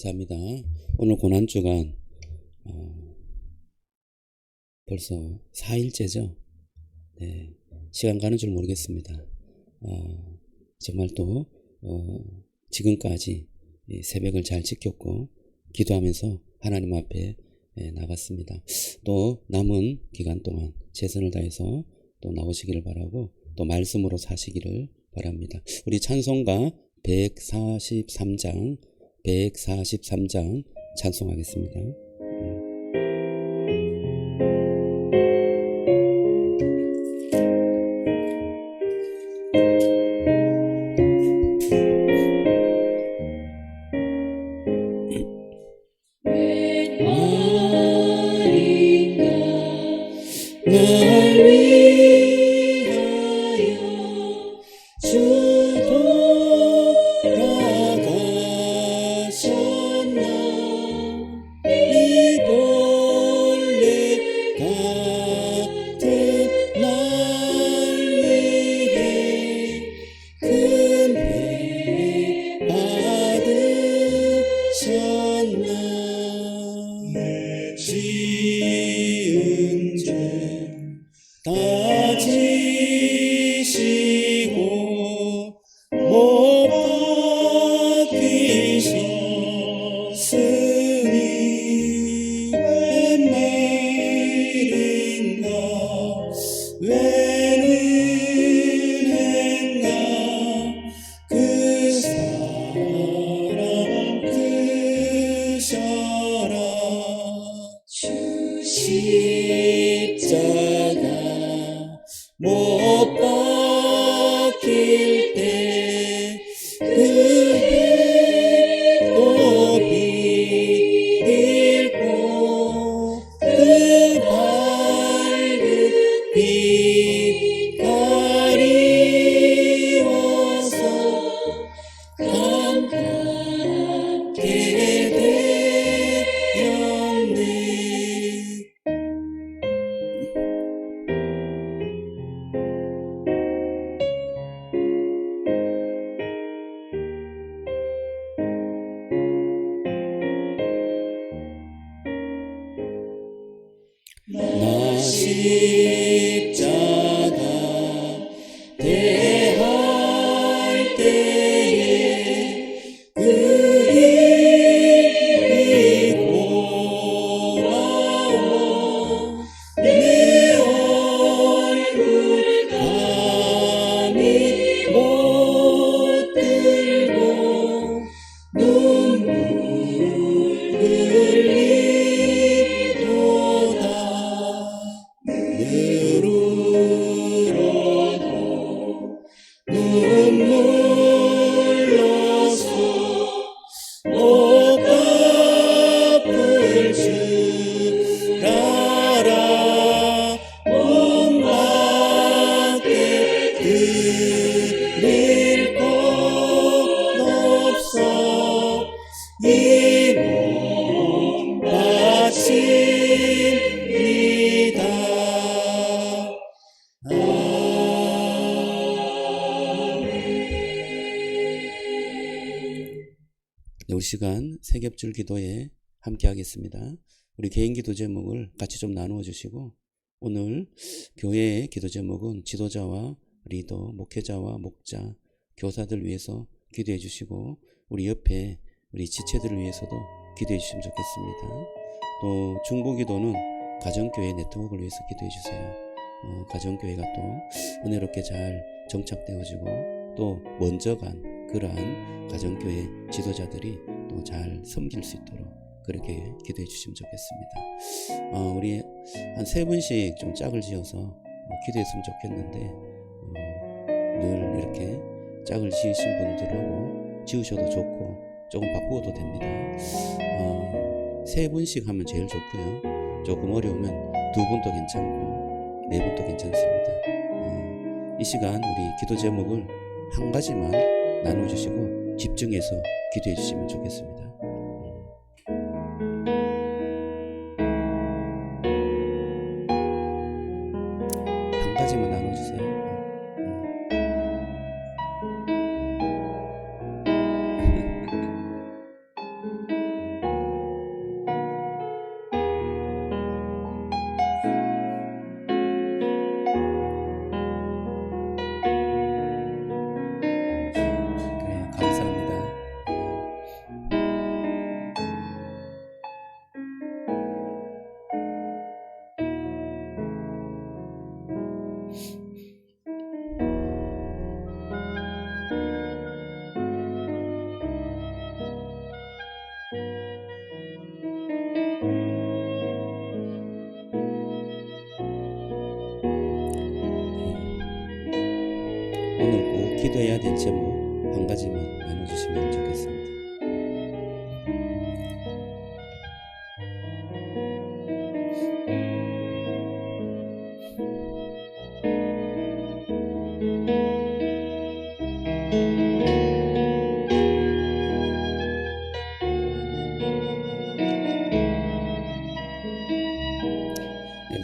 감사합니다. 오늘 고난주간 벌써 4일째죠. 네, 시간 가는 줄 모르겠습니다. 정말 또 지금까지 새벽을 잘 지켰고 기도하면서 하나님 앞에 나갔습니다. 또 남은 기간 동안 최선을 다해서 또 나오시기를 바라고 또 말씀으로 사시기를 바랍니다. 우리 찬송가 143장 찬송하겠습니다. 우리 시간 세겹줄 기도에 함께 하겠습니다. 우리 개인 기도 제목을 같이 좀 나누어 주시고, 오늘 교회의 기도 제목은 지도자와 리더, 목회자와 목자, 교사들 위해서 기도해 주시고, 우리 옆에 우리 지체들을 위해서도 기도해 주시면 좋겠습니다. 또 중보 기도는 가정교회 네트워크를 위해서 기도해 주세요. 가정교회가 또 은혜롭게 잘 정착되어지고 또 먼저 간 그러한 가정교회 지도자들이 또 잘 섬길 수 있도록 그렇게 기도해 주시면 좋겠습니다. 우리 한 3분씩 좀 짝을 지어서 기도했으면 좋겠는데 늘 이렇게 짝을 지으신 분들하고 지으셔도 좋고 조금 바꾸어도 됩니다. 3분씩 하면 제일 좋고요. 조금 어려우면 2분도 괜찮고 4분도 괜찮습니다. 이 시간 우리 기도 제목을 한 가지만 나눠주시고 집중해서 기도해 주시면 좋겠습니다. 한 가지만 나눠주세요. 지켜야 될 제목 한 가지만 나눠주시면 좋겠습니다.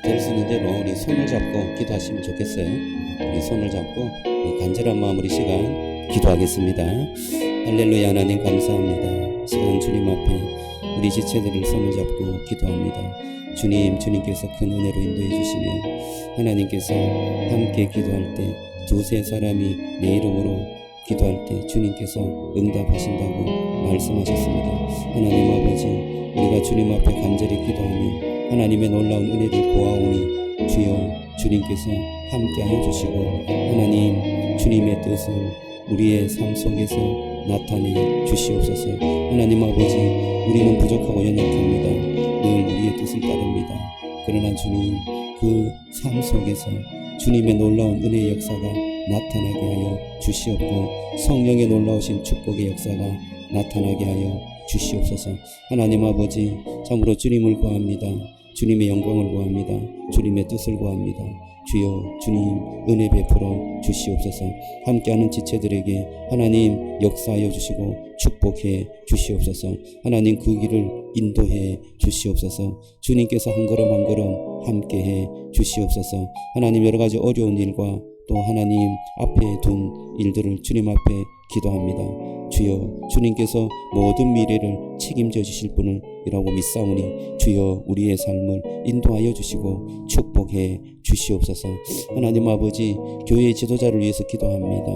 될 수 있는 대로 우리 손을 잡고 기도하시면 좋겠어요. 우리 손을 잡고 간절한 마음으로 시간 기도하겠습니다. 할렐루야. 하나님 감사합니다. 시간 주님 앞에 우리 지체들을 손을 잡고 기도합니다. 주님께서 큰 은혜로 인도해 주시며 하나님께서 함께 기도할 때 두세 사람이 내 이름으로 기도할 때 주님께서 응답하신다고 말씀하셨습니다. 하나님 아버지, 우리가 주님 앞에 간절히 기도하며 하나님의 놀라운 은혜를 보아오니 주여 주님께서 함께하여 주시고 하나님 주님의 뜻을 우리의 삶 속에서 나타내 주시옵소서. 하나님 아버지, 우리는 부족하고 연약합니다. 늘 우리의 뜻을 따릅니다. 그러나 주님, 그 삶 속에서 주님의 놀라운 은혜의 역사가 나타나게 하여 주시옵고 성령의 놀라우신 축복의 역사가 나타나게 하여 주시옵소서. 하나님 아버지, 참으로 주님을 구합니다. 주님의 영광을 구합니다. 주님의 뜻을 구합니다. 주여 주님 은혜 베풀어 주시옵소서. 함께하는 지체들에게 하나님 역사하여 주시고 축복해 주시옵소서. 하나님 그 길을 인도해 주시옵소서. 주님께서 한 걸음 한 걸음 함께해 주시옵소서. 하나님 여러 가지 어려운 일과 또 하나님 앞에 둔 일들을 주님 앞에 기도합니다. 주여 주님께서 모든 미래를 책임져 주실 분이라고 믿사오니 주여 우리의 삶을 인도하여 주시고 축복해 주시옵소서. 하나님 아버지, 교회의 지도자를 위해서 기도합니다.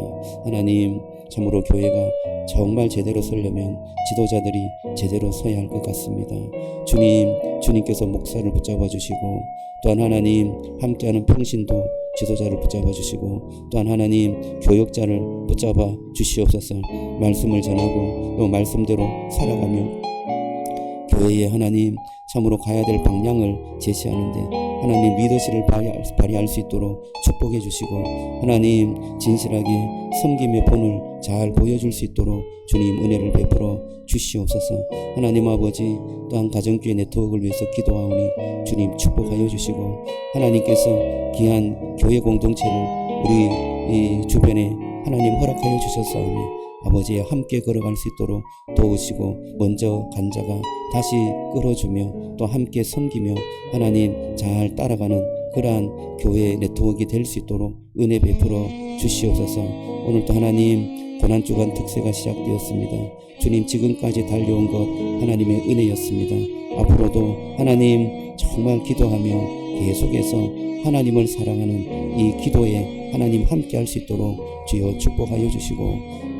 하나님 참으로 교회가 정말 제대로 서려면 지도자들이 제대로 서야 할 것 같습니다. 주님께서 목사를 붙잡아 주시고 또한 하나님 함께하는 평신도 지도자를 붙잡아 주시고 또한 하나님 교역자를 붙잡아 주시옵소서. 말씀을 전하고 또 말씀대로 살아가며 교회에 하나님 참으로 가야 될 방향을 제시하는데 하나님 리더십을 발휘할 수 있도록 축복해 주시고 하나님 진실하게 섬김의 본을 잘 보여줄 수 있도록 주님 은혜를 베풀어 주시옵소서. 하나님 아버지, 또한 가정교회 네트워크를 위해서 기도하오니 주님 축복하여 주시고 하나님께서 귀한 교회 공동체를 우리 주변에 하나님 허락하여 주셨사오니 아버지와 함께 걸어갈 수 있도록 도우시고 먼저 간 자가 다시 끌어주며 또 함께 섬기며 하나님 잘 따라가는 그러한 교회 네트워크가 될 수 있도록 은혜 베풀어 주시옵소서. 오늘도 하나님 고난주간 특세가 시작되었습니다. 주님 지금까지 달려온 것 하나님의 은혜였습니다. 앞으로도 하나님 정말 기도하며 계속해서 하나님을 사랑하는 이 기도에 하나님 함께 할 수 있도록 주여 축복하여 주시고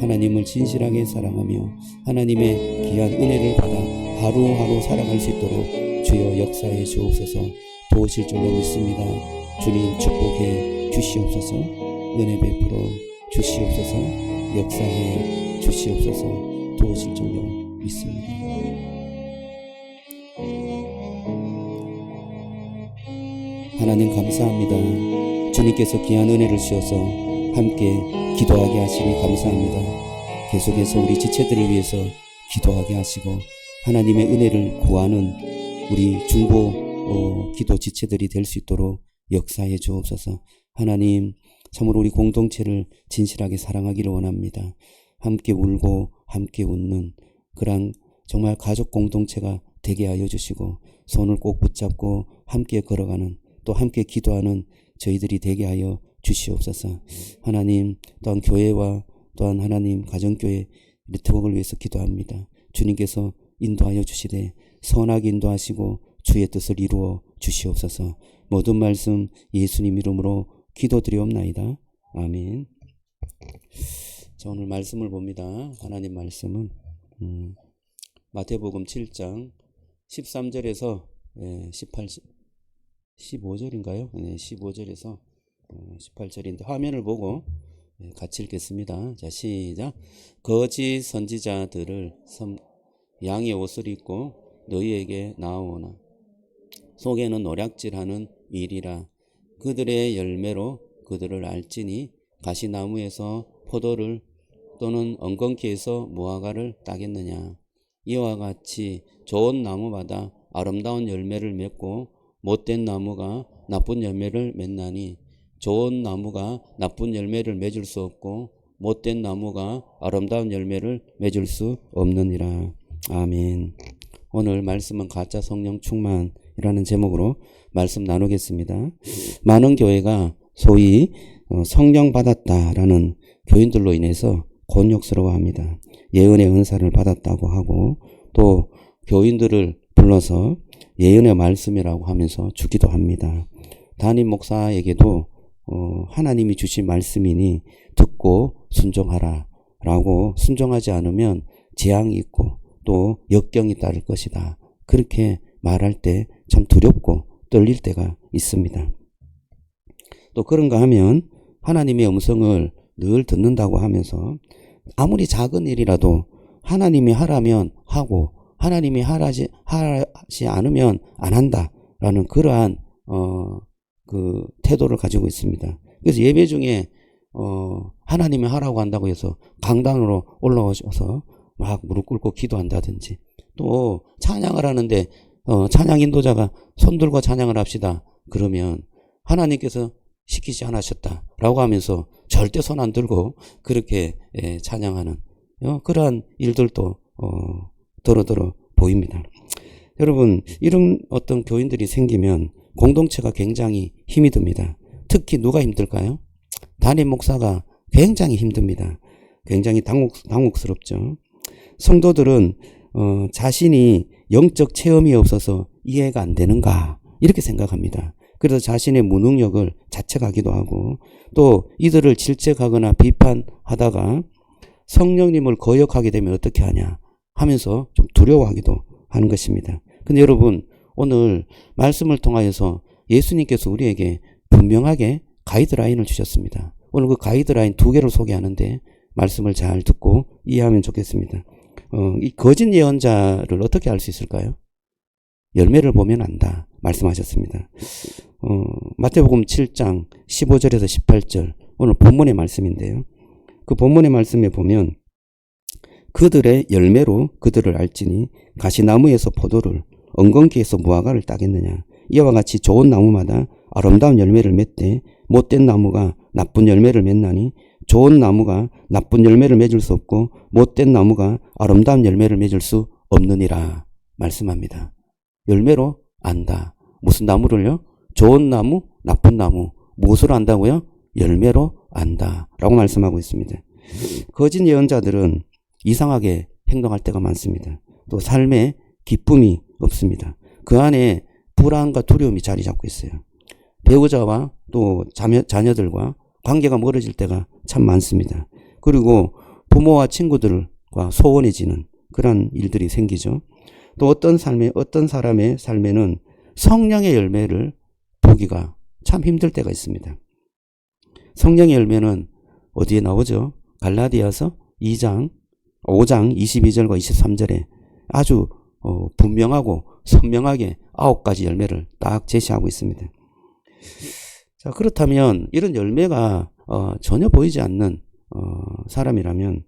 하나님을 진실하게 사랑하며 하나님의 귀한 은혜를 받아 하루하루 살아갈 수 있도록 주여 역사해 주옵소서. 도우실 줄로 믿습니다. 주님 축복해 주시옵소서. 은혜 베풀어 주시옵소서. 역사해 주시옵소서. 도우실 줄로 믿습니다. 하나님 감사합니다. 주님께서 귀한 은혜를 주셔서 함께 기도하게 하시니 감사합니다. 계속해서 우리 지체들을 위해서 기도하게 하시고 하나님의 은혜를 구하는 우리 중보 기도 지체들이 될 수 있도록 역사해 주옵소서. 하나님 참으로 우리 공동체를 진실하게 사랑하기를 원합니다. 함께 울고 함께 웃는 그런 정말 가족 공동체가 되게 하여 주시고 손을 꼭 붙잡고 함께 걸어가는 또 함께 기도하는 저희들이 되게 하여 주시옵소서. 하나님 또한 교회와 또한 하나님 가정교회 네트워크를 위해서 기도합니다. 주님께서 인도하여 주시되 선하게 인도하시고 주의 뜻을 이루어 주시옵소서. 모든 말씀 예수님 이름으로 기도드리옵나이다. 아멘. 자, 오늘 말씀을 봅니다. 하나님 말씀은 마태복음 7장 13절에서 15절인가요? 네, 15절에서 18절인데 화면을 보고 같이 읽겠습니다. 자, 시작. 거짓 선지자들을 양의 옷을 입고 너희에게 나오나 속에는 노략질하는 일이라. 그들의 열매로 그들을 알지니 가시나무에서 포도를 또는 엉겅퀴에서 무화과를 따겠느냐. 이와 같이 좋은 나무마다 아름다운 열매를 맺고 못된 나무가 나쁜 열매를 맺나니 좋은 나무가 나쁜 열매를 맺을 수 없고 못된 나무가 아름다운 열매를 맺을 수 없느니라. 아멘. 오늘 말씀은 가짜 성령 충만이라는 제목으로 말씀 나누겠습니다. 많은 교회가 소위 성령 받았다라는 교인들로 인해서 곤욕스러워합니다. 예언의 은사를 받았다고 하고 또 교인들을 불러서 예언의 말씀이라고 하면서 주기도 합니다. 담임 목사에게도 하나님이 주신 말씀이니 듣고 순종하라 라고 순종하지 않으면 재앙이 있고 또 역경이 따를 것이다. 그렇게 말할 때 참 두렵고 떨릴 때가 있습니다. 또 그런가 하면 하나님의 음성을 늘 듣는다고 하면서 아무리 작은 일이라도 하나님이 하라면 하고 하나님이 하지 않으면 안 한다라는 그러한 그 태도를 가지고 있습니다. 그래서 예배 중에 하나님이 하라고 한다고 해서 강단으로 올라오셔서 막 무릎 꿇고 기도한다든지 또 찬양을 하는데 찬양 인도자가 손 들고 찬양을 합시다. 그러면 하나님께서 시키지 않으셨다라고 하면서 절대 손 안 들고 그렇게 찬양하는 그러한 일들도 더러더러 보입니다. 여러분 이런 어떤 교인들이 생기면 공동체가 굉장히 힘이 듭니다. 특히 누가 힘들까요? 담임 목사가 굉장히 힘듭니다. 굉장히 당혹스럽죠. 성도들은 자신이 영적 체험이 없어서 이해가 안 되는가 이렇게 생각합니다. 그래서 자신의 무능력을 자책하기도 하고 또 이들을 질책하거나 비판하다가 성령님을 거역하게 되면 어떻게 하냐 하면서 좀 두려워하기도 하는 것입니다. 근데 여러분 오늘 말씀을 통하여서 예수님께서 우리에게 분명하게 가이드라인을 주셨습니다. 오늘 그 가이드라인 2개를 소개하는데 말씀을 잘 듣고 이해하면 좋겠습니다. 이 거짓 예언자를 어떻게 알 수 있을까요? 열매를 보면 안다 말씀하셨습니다. 마태복음 7장 15절에서 18절 오늘 본문의 말씀인데요. 그 본문의 말씀에 보면 그들의 열매로 그들을 알지니 가시나무에서 포도를 엉겅퀴에서 무화과를 따겠느냐. 이와 같이 좋은 나무마다 아름다운 열매를 맺되 못된 나무가 나쁜 열매를 맺나니 좋은 나무가 나쁜 열매를 맺을 수 없고 못된 나무가 아름다운 열매를 맺을 수 없느니라 말씀합니다. 열매로 안다. 무슨 나무를요? 좋은 나무, 나쁜 나무. 무엇으로 안다고요? 열매로 안다 라고 말씀하고 있습니다. 거짓 예언자들은 이상하게 행동할 때가 많습니다. 또 삶에 기쁨이 없습니다. 그 안에 불안과 두려움이 자리 잡고 있어요. 배우자와 또 자녀들과 관계가 멀어질 때가 참 많습니다. 그리고 부모와 친구들과 소원해지는 그런 일들이 생기죠. 또 어떤 사람의 삶에는 성령의 열매를 보기가 참 힘들 때가 있습니다. 성령의 열매는 어디에 나오죠? 갈라디아서 5장 22절과 23절에 아주 분명하고 선명하게 9가지 열매를 딱 제시하고 있습니다. 자, 그렇다면 이런 열매가 전혀 보이지 않는 사람이라면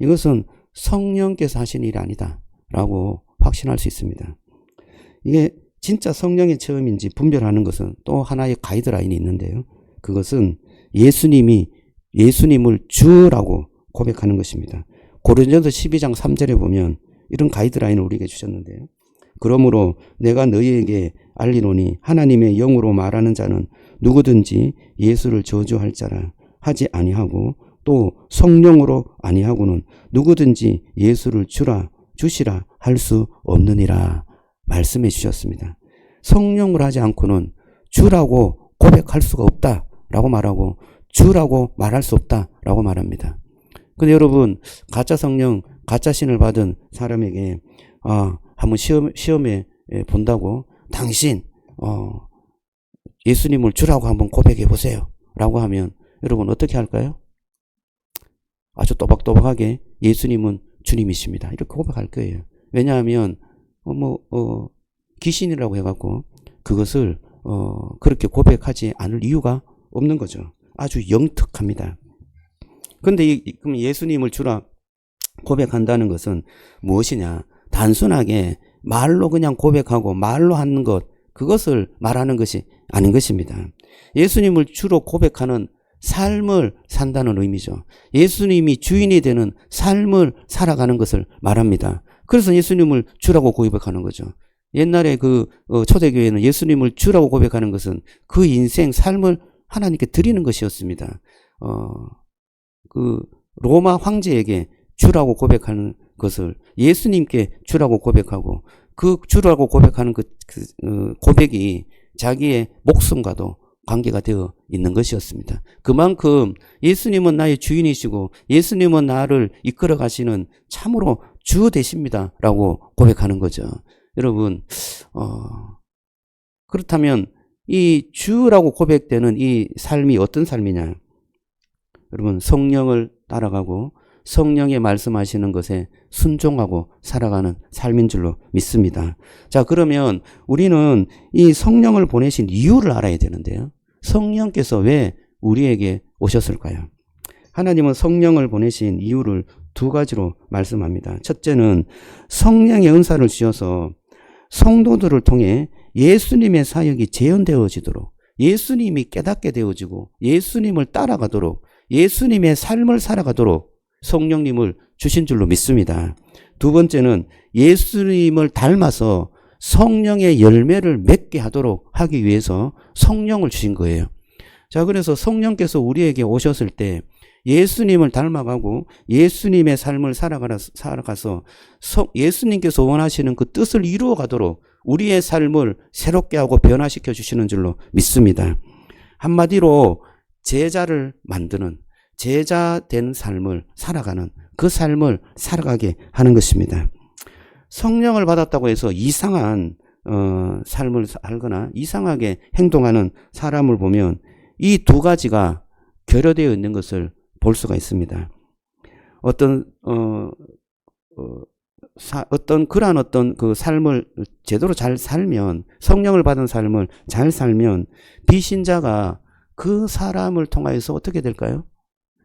이것은 성령께서 하신 일이 아니다 라고 확신할 수 있습니다. 이게 진짜 성령의 체험인지 분별하는 것은 또 하나의 가이드라인이 있는데요. 그것은 예수님을 주라고 고백하는 것입니다. 고린도전서 12장 3절에 보면 이런 가이드라인을 우리에게 주셨는데요. 그러므로 내가 너희에게 알리노니 하나님의 영으로 말하는 자는 누구든지 예수를 저주할 자라 하지 아니하고 또 성령으로 아니하고는 누구든지 예수를 주시라 할 수 없느니라 말씀해 주셨습니다. 성령을 하지 않고는 주라고 고백할 수가 없다라고 말하고 주라고 말할 수 없다라고 말합니다. 근데 여러분 가짜 성령, 가짜 신을 받은 사람에게 한번 시험에 본다고 당신 예수님을 주라고 한번 고백해 보세요 라고 하면 여러분 어떻게 할까요? 아주 또박또박하게 예수님은 주님이십니다 이렇게 고백할 거예요. 왜냐하면 귀신이라고 해갖고 그것을 그렇게 고백하지 않을 이유가 없는 거죠. 아주 영특합니다. 근데 그럼 예수님을 주라 고백한다는 것은 무엇이냐? 단순하게 말로 그냥 고백하고 말로 하는 것, 그것을 말하는 것이 아닌 것입니다. 예수님을 주로 고백하는 삶을 산다는 의미죠. 예수님이 주인이 되는 삶을 살아가는 것을 말합니다. 그래서 예수님을 주라고 고백하는 거죠. 옛날에 초대교회는 예수님을 주라고 고백하는 것은 그 인생 삶을 하나님께 드리는 것이었습니다. 로마 황제에게 주라고 고백하는 것을 예수님께 주라고 고백하고, 그 주라고 고백하는 고백이 자기의 목숨과도 관계가 되어 있는 것이었습니다. 그만큼 예수님은 나의 주인이시고 예수님은 나를 이끌어 가시는 참으로 주 되십니다 라고 고백하는 거죠. 여러분, 그렇다면 이 주라고 고백되는 이 삶이 어떤 삶이냐? 여러분, 성령을 따라가고 성령의 말씀하시는 것에 순종하고 살아가는 삶인 줄로 믿습니다. 자, 그러면 우리는 이 성령을 보내신 이유를 알아야 되는데요. 성령께서 왜 우리에게 오셨을까요? 하나님은 성령을 보내신 이유를 두 가지로 말씀합니다. 첫째는 성령의 은사를 주셔서 성도들을 통해 예수님의 사역이 재현되어지도록, 예수님이 깨닫게 되어지고 예수님을 따라가도록, 예수님의 삶을 살아가도록 성령님을 주신 줄로 믿습니다. 두 번째는 예수님을 닮아서 성령의 열매를 맺게 하도록 하기 위해서 성령을 주신 거예요. 자, 그래서 성령께서 우리에게 오셨을 때 예수님을 닮아가고 예수님의 삶을 살아가서 예수님께서 원하시는 그 뜻을 이루어 가도록 우리의 삶을 새롭게 하고 변화시켜 주시는 줄로 믿습니다. 한마디로 제자를 만드는, 제자 된 삶을 살아가는, 그 삶을 살아가게 하는 것입니다. 성령을 받았다고 해서 이상한 삶을 살거나 이상하게 행동하는 사람을 보면 이 두 가지가 결여되어 있는 것을 볼 수가 있습니다. 그러한 그 삶을 제대로 잘 살면, 성령을 받은 삶을 잘 살면 비신자가 그 사람을 통하여서 어떻게 될까요?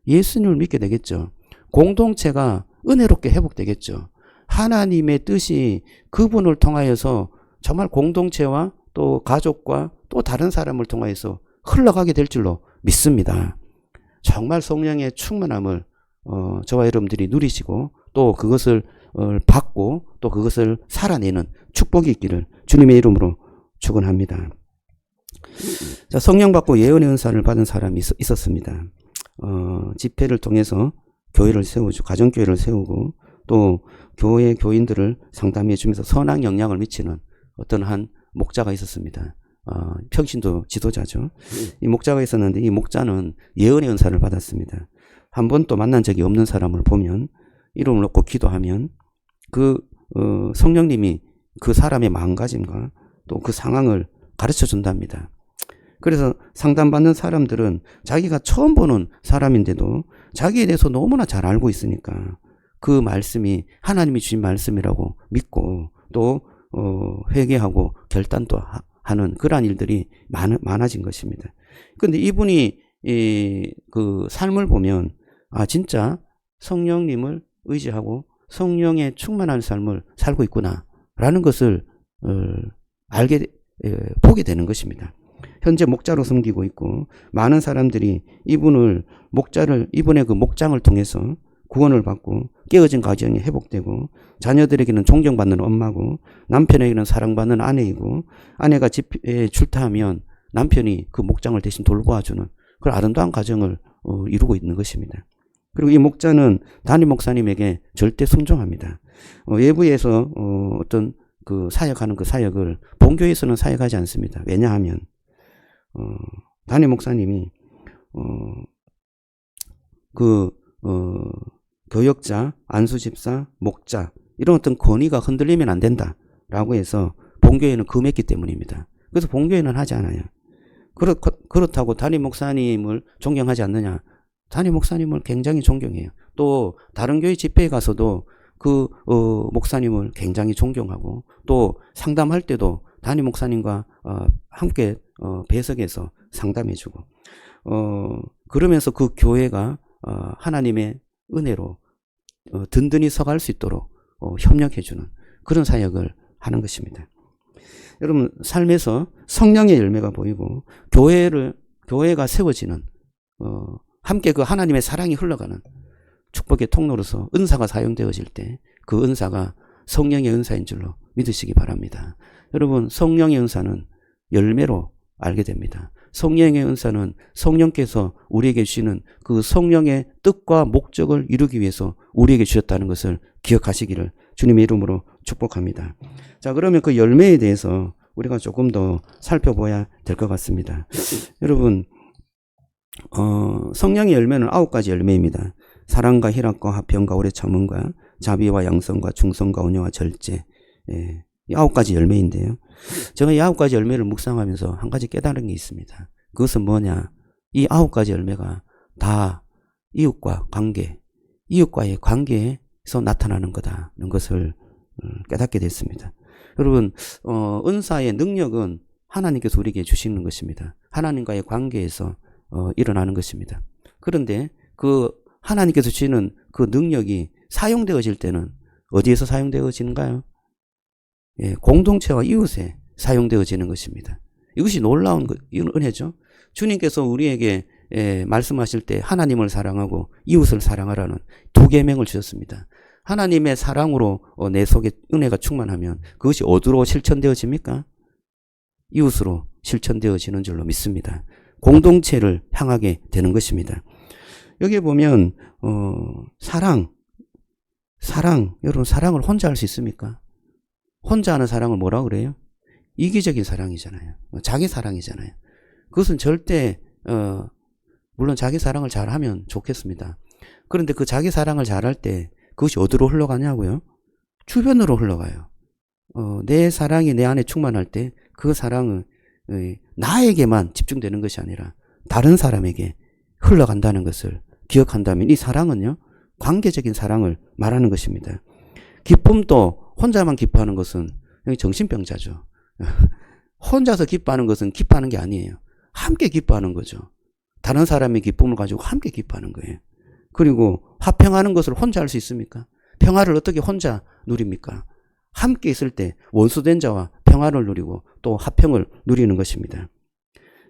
예수님을 믿게 되겠죠. 공동체가 은혜롭게 회복되겠죠. 하나님의 뜻이 그분을 통하여서 정말 공동체와 또 가족과 또 다른 사람을 통하여서 흘러가게 될 줄로 믿습니다. 정말 성령의 충만함을 저와 여러분들이 누리시고 또 그것을 받고 또 그것을 살아내는 축복이 있기를 주님의 이름으로 축원합니다. 자, 성령 받고 예언의 은사를 받은 사람이 있었습니다. 집회를 통해서 교회를 세우고 가정교회를 세우고 또 교회 교인들을 상담해 주면서 선한 영향을 미치는 어떤 한 목자가 있었습니다. 평신도 지도자죠. 이 목자가 있었는데 이 목자는 예언의 은사를 받았습니다. 한 번도 만난 적이 없는 사람을 보면 이름을 놓고 기도하면 성령님이 그 사람의 마음가짐과 또 그 상황을 가르쳐 준답니다. 그래서 상담받는 사람들은 자기가 처음 보는 사람인데도 자기에 대해서 너무나 잘 알고 있으니까 그 말씀이 하나님이 주신 말씀이라고 믿고 또 회개하고 결단도 하는 그러한 일들이 많아진 것입니다. 그런데 이분이 그 삶을 보면 진짜 성령님을 의지하고 성령의 충만한 삶을 살고 있구나라는 것을 보게 되는 것입니다. 현재 목자로 섬기고 있고 많은 사람들이 이분의 그 목장을 통해서 구원을 받고 깨어진 가정이 회복되고 자녀들에게는 존경받는 엄마고 남편에게는 사랑받는 아내이고 아내가 집에 출타하면 남편이 그 목장을 대신 돌보아주는 그런 아름다운 가정을 이루고 있는 것입니다. 그리고 이 목자는 담임 목사님에게 절대 순종합니다. 외부에서 어떤 그 사역하는 그 사역을 본교에서는 사역하지 않습니다. 왜냐하면 담임 목사님이 교역자, 안수집사, 목자 이런 어떤 권위가 흔들리면 안 된다라고 해서 본교회는 금했기 때문입니다. 그래서 본교회는 하지 않아요. 그렇다고 담임 목사님을 존경하지 않느냐? 담임 목사님을 굉장히 존경해요. 또 다른 교회 집회에 가서도 그 목사님을 굉장히 존경하고 또 상담할 때도 담임 목사님과 함께 배석해서 상담해주고 그러면서 그 교회가 하나님의 은혜로 든든히 서갈 수 있도록 협력해주는 그런 사역을 하는 것입니다. 여러분, 삶에서 성령의 열매가 보이고 교회가 세워지는 함께 그 하나님의 사랑이 흘러가는 축복의 통로로서 은사가 사용되어질 때 그 은사가 성령의 은사인 줄로 믿으시기 바랍니다. 여러분, 성령의 은사는 열매로 알게 됩니다. 성령의 은사는 성령께서 우리에게 주시는 그 성령의 뜻과 목적을 이루기 위해서 우리에게 주셨다는 것을 기억하시기를 주님의 이름으로 축복합니다. 자, 그러면 그 열매에 대해서 우리가 조금 더 살펴봐야 될 것 같습니다. 여러분, 성령의 열매는 9가지 열매입니다. 사랑과 희락과 화평과 오래 참음과 자비와 양성과 충성과 온유와 절제. 예, 이 9가지 열매인데요. 제가 이 9가지 열매를 묵상하면서 한 가지 깨달은 게 있습니다. 그것은 뭐냐? 이 9가지 열매가 다 이웃과 관계, 이웃과의 관계에서 나타나는 거다는 것을 깨닫게 됐습니다. 여러분, 은사의 능력은 하나님께서 우리에게 주시는 것입니다. 하나님과의 관계에서 일어나는 것입니다. 그런데 그 하나님께서 주시는 그 능력이 사용되어질 때는 어디에서 사용되어지는가요? 예, 공동체와 이웃에 사용되어지는 것입니다. 이것이 놀라운 은혜죠. 주님께서 우리에게 말씀하실 때 하나님을 사랑하고 이웃을 사랑하라는 2계명을 주셨습니다. 하나님의 사랑으로 내 속에 은혜가 충만하면 그것이 어디로 실천되어집니까? 이웃으로 실천되어지는 줄로 믿습니다. 공동체를 향하게 되는 것입니다. 여기에 보면 여러분, 사랑을 혼자 할 수 있습니까? 혼자 하는 사랑을 뭐라고 그래요? 이기적인 사랑이잖아요. 자기 사랑이잖아요. 그것은 절대 물론 자기 사랑을 잘하면 좋겠습니다. 그런데 그 자기 사랑을 잘할 때 그것이 어디로 흘러가냐고요? 주변으로 흘러가요. 내 사랑이 내 안에 충만할 때 그 사랑은 나에게만 집중되는 것이 아니라 다른 사람에게 흘러간다는 것을 기억한다면 이 사랑은요, 관계적인 사랑을 말하는 것입니다. 기쁨도 혼자만 기뻐하는 것은 정신병자죠. 혼자서 기뻐하는 것은 기뻐하는 게 아니에요. 함께 기뻐하는 거죠. 다른 사람의 기쁨을 가지고 함께 기뻐하는 거예요. 그리고 화평하는 것을 혼자 할 수 있습니까? 평화를 어떻게 혼자 누립니까? 함께 있을 때 원수된 자와 평화를 누리고 또 화평을 누리는 것입니다.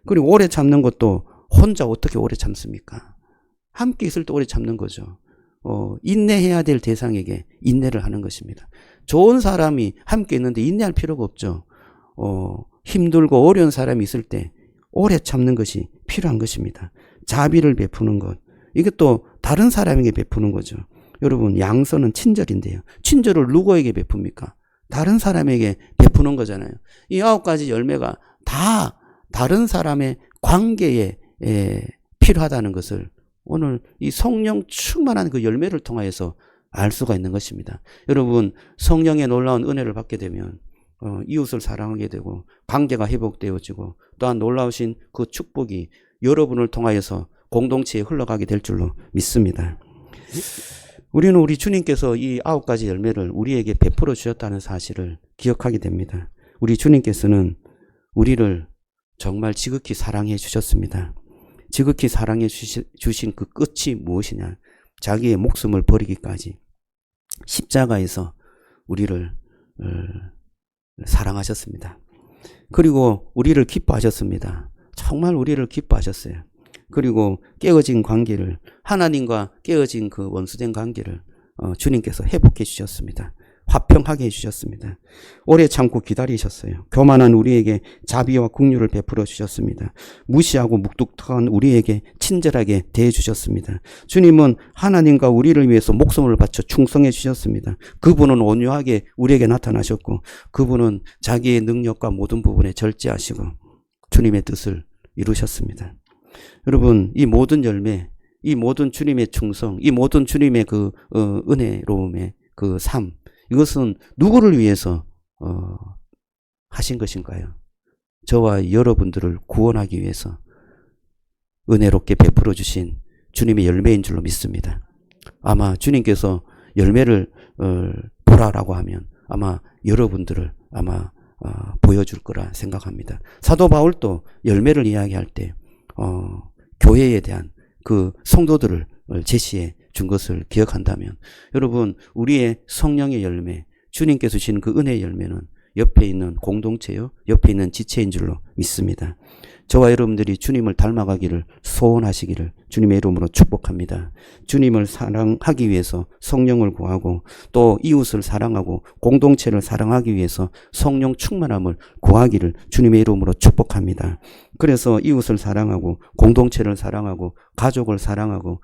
그리고 오래 참는 것도 혼자 어떻게 오래 참습니까? 함께 있을 때 오래 참는 거죠. 인내해야 될 대상에게 인내를 하는 것입니다. 좋은 사람이 함께 있는데 인내할 필요가 없죠. 힘들고 어려운 사람이 있을 때 오래 참는 것이 필요한 것입니다. 자비를 베푸는 것, 이것도 다른 사람에게 베푸는 거죠. 여러분, 양선은 친절인데요. 친절을 누구에게 베풉니까? 다른 사람에게 베푸는 거잖아요. 이 9가지 열매가 다 다른 사람의 관계에 필요하다는 것을 오늘 이 성령 충만한 그 열매를 통하여서 알 수가 있는 것입니다. 여러분, 성령의 놀라운 은혜를 받게 되면 이웃을 사랑하게 되고 관계가 회복되어지고 또한 놀라우신 그 축복이 여러분을 통하여서 공동체에 흘러가게 될 줄로 믿습니다. 우리는 우리 주님께서 이 9가지 열매를 우리에게 베풀어 주셨다는 사실을 기억하게 됩니다. 우리 주님께서는 우리를 정말 지극히 사랑해 주셨습니다. 지극히 사랑해 주신 그 끝이 무엇이냐? 자기의 목숨을 버리기까지 십자가에서 우리를 사랑하셨습니다. 그리고 우리를 기뻐하셨습니다. 정말 우리를 기뻐하셨어요. 그리고 깨어진 관계를, 하나님과 깨어진 그 원수된 관계를 주님께서 회복해 주셨습니다. 화평하게 해주셨습니다. 오래 참고 기다리셨어요. 교만한 우리에게 자비와 긍휼을 베풀어 주셨습니다. 무시하고 묵뚝한 우리에게 친절하게 대해 주셨습니다. 주님은 하나님과 우리를 위해서 목숨을 바쳐 충성해 주셨습니다. 그분은 온유하게 우리에게 나타나셨고 그분은 자기의 능력과 모든 부분에 절제하시고 주님의 뜻을 이루셨습니다. 여러분, 이 모든 열매, 이 모든 주님의 충성, 이 모든 주님의 그 은혜로움의 그 삶, 이것은 누구를 위해서 하신 것인가요? 저와 여러분들을 구원하기 위해서 은혜롭게 베풀어 주신 주님의 열매인 줄로 믿습니다. 아마 주님께서 열매를 보라라고 하면 아마 여러분들을 아마 보여줄 거라 생각합니다. 사도 바울도 열매를 이야기할 때 교회에 대한 그 성도들을 제시해 준 것을 기억한다면 여러분 우리의 성령의 열매 주님께서 주시는 그 은혜의 열매는 옆에 있는 공동체요 옆에 있는 지체인 줄로 믿습니다. 저와 여러분들이 주님을 닮아가기를 소원하시기를 주님의 이름으로 축복합니다. 주님을 사랑하기 위해서 성령을 구하고 또 이웃을 사랑하고 공동체를 사랑하기 위해서 성령 충만함을 구하기를 주님의 이름으로 축복합니다. 그래서 이웃을 사랑하고 공동체를 사랑하고 가족을 사랑하고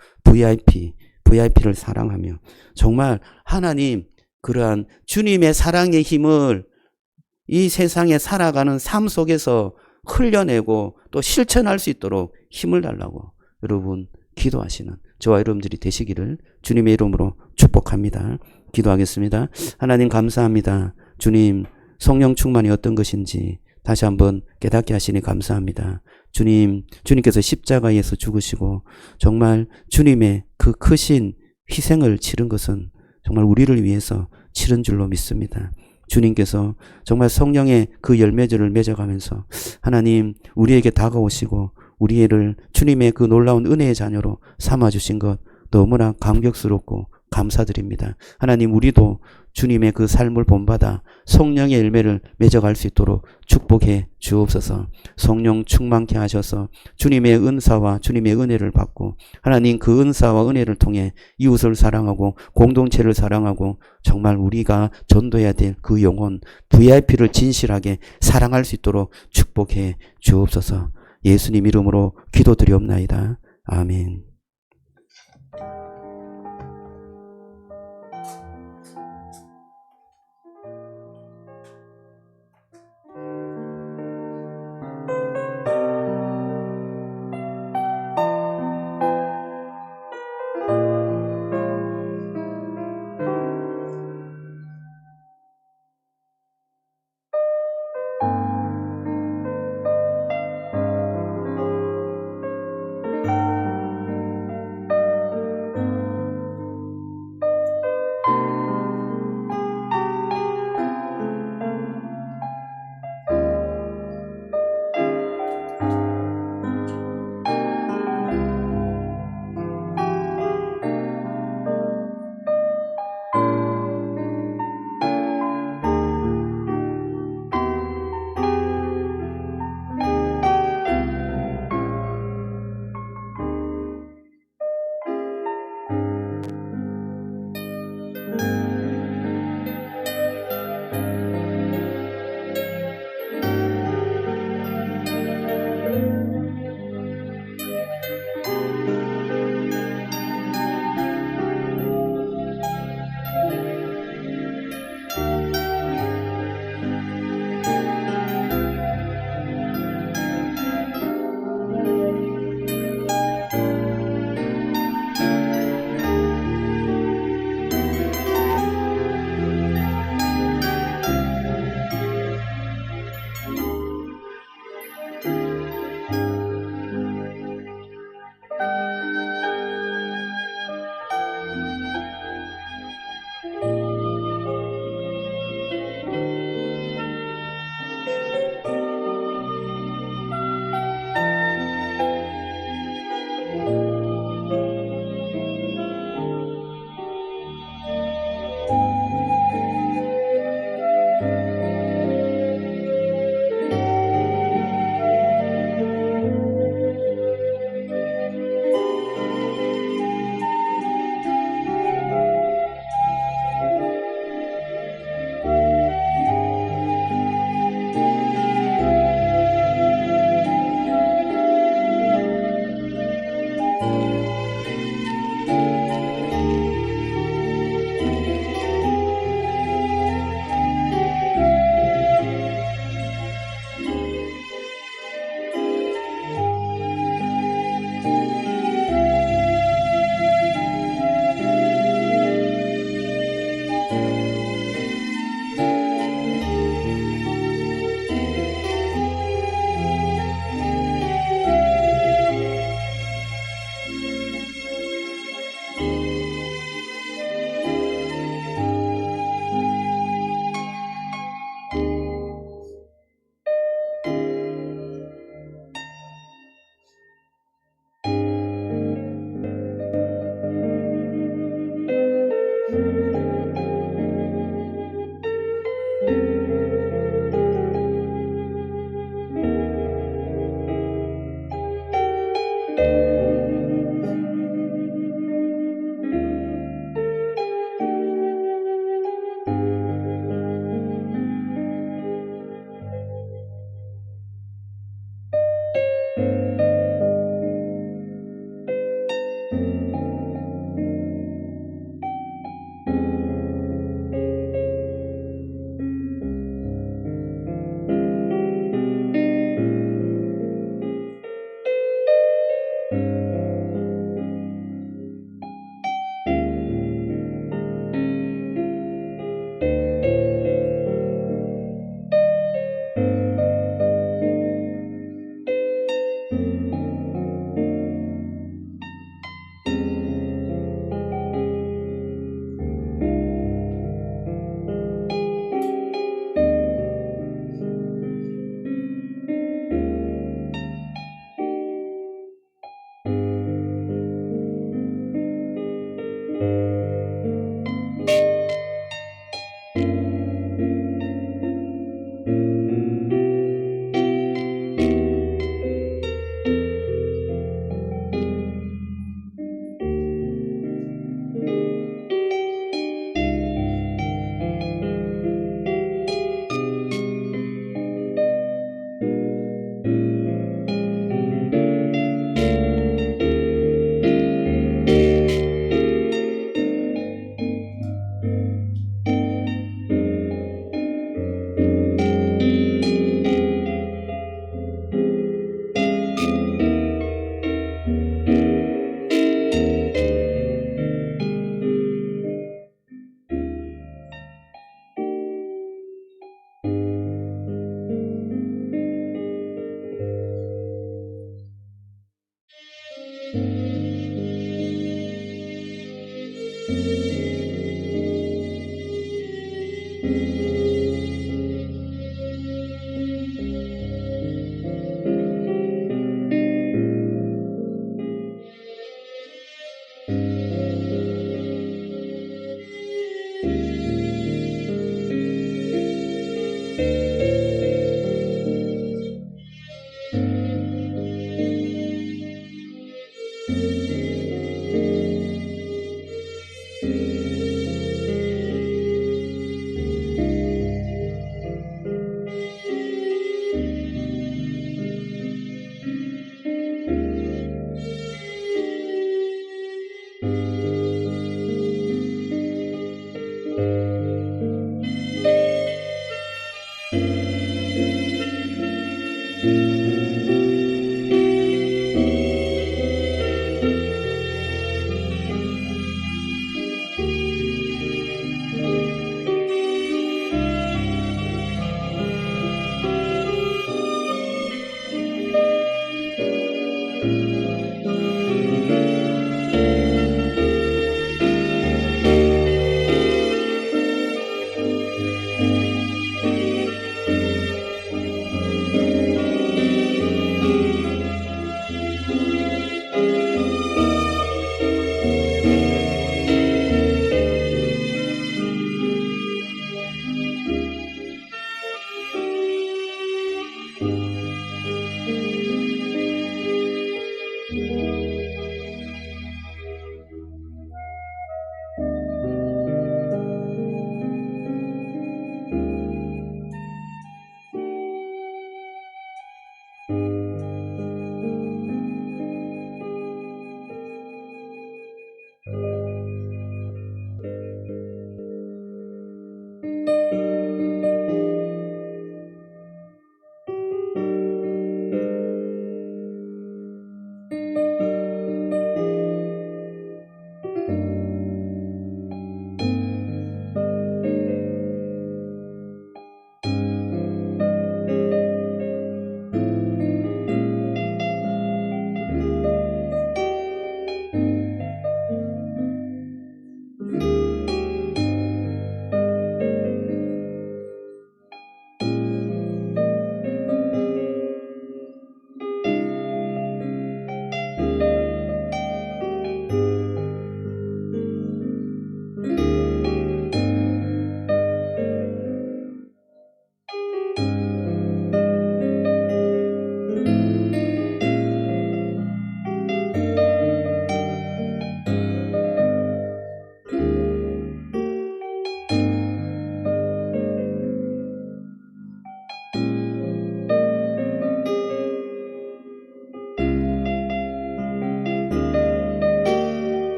VIP를 사랑하며 정말 하나님 그러한 주님의 사랑의 힘을 이 세상에 살아가는 삶 속에서 흘려내고 또 실천할 수 있도록 힘을 달라고 여러분 기도하시는 저와 여러분들이 되시기를 주님의 이름으로 축복합니다. 기도하겠습니다. 하나님 감사합니다. 주님 성령 충만이 어떤 것인지 다시 한번 깨닫게 하시니 감사합니다. 주님께서 십자가에서 죽으시고 정말 주님의 그 크신 희생을 치른 것은 정말 우리를 위해서 치른 줄로 믿습니다. 주님께서 정말 성령의 그 열매들을 맺어가면서 하나님 우리에게 다가오시고 우리를 주님의 그 놀라운 은혜의 자녀로 삼아주신 것 너무나 감격스럽고 감사드립니다. 하나님 우리도 주님의 그 삶을 본받아 성령의 열매를 맺어갈 수 있도록 축복해 주옵소서. 성령 충만케 하셔서 주님의 은사와 주님의 은혜를 받고 하나님 그 은사와 은혜를 통해 이웃을 사랑하고 공동체를 사랑하고 정말 우리가 전도해야 될 그 영혼 VIP를 진실하게 사랑할 수 있도록 축복해 주옵소서. 예수님 이름으로 기도드리옵나이다. 아멘.